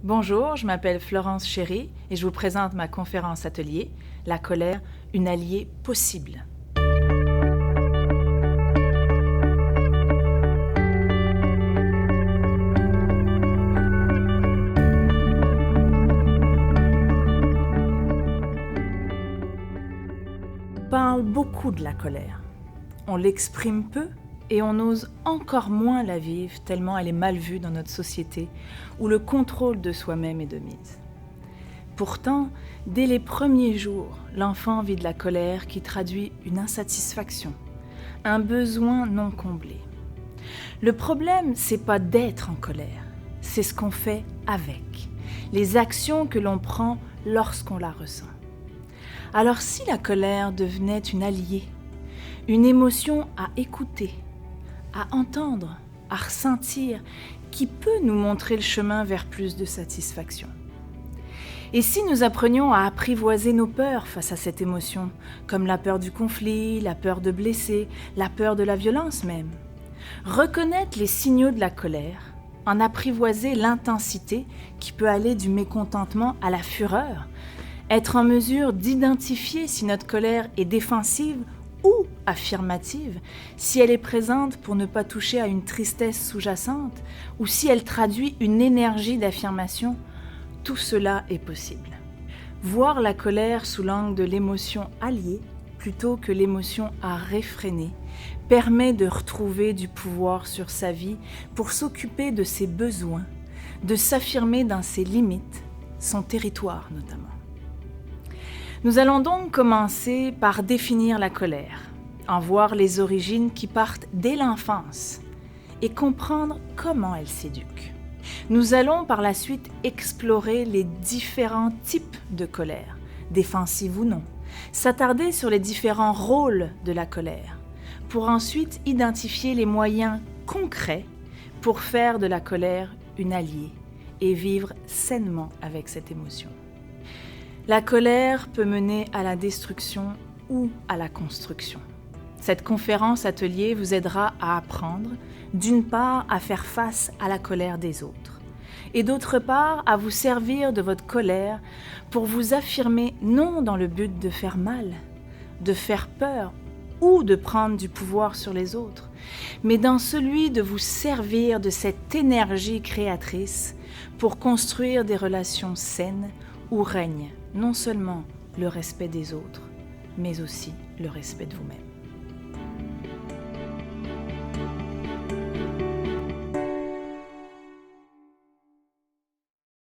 Bonjour, je m'appelle Florence Chéry et je vous présente ma conférence atelier « La colère, une alliée possible ». On parle beaucoup de la colère. On l'exprime peu et on ose encore moins la vivre tellement elle est mal vue dans notre société où le contrôle de soi-même est de mise. Pourtant, dès les premiers jours, l'enfant vit de la colère qui traduit une insatisfaction, un besoin non comblé. Le problème, c'est pas d'être en colère, c'est ce qu'on fait avec, les actions que l'on prend lorsqu'on la ressent. Alors si la colère devenait une alliée, une émotion à écouter, à entendre, à ressentir, qui peut nous montrer le chemin vers plus de satisfaction. Et si nous apprenions à apprivoiser nos peurs face à cette émotion, comme la peur du conflit, la peur de blesser, la peur de la violence même, reconnaître les signaux de la colère, en apprivoiser l'intensité qui peut aller du mécontentement à la fureur, être en mesure d'identifier si notre colère est défensive ou affirmative, si elle est présente pour ne pas toucher à une tristesse sous-jacente ou si elle traduit une énergie d'affirmation, tout cela est possible. Voir la colère sous l'angle de l'émotion alliée plutôt que l'émotion à réfréner permet de retrouver du pouvoir sur sa vie pour s'occuper de ses besoins, de s'affirmer dans ses limites, son territoire notamment. Nous allons donc commencer par définir la colère, en voir les origines qui partent dès l'enfance et comprendre comment elle s'éduque. Nous allons par la suite explorer les différents types de colère, défensive ou non, s'attarder sur les différents rôles de la colère, pour ensuite identifier les moyens concrets pour faire de la colère une alliée et vivre sainement avec cette émotion. La colère peut mener à la destruction ou à la construction. Cette conférence atelier vous aidera à apprendre, d'une part, à faire face à la colère des autres, et d'autre part, à vous servir de votre colère pour vous affirmer non dans le but de faire mal, de faire peur ou de prendre du pouvoir sur les autres, mais dans celui de vous servir de cette énergie créatrice pour construire des relations saines où règne non seulement le respect des autres, mais aussi le respect de vous-même.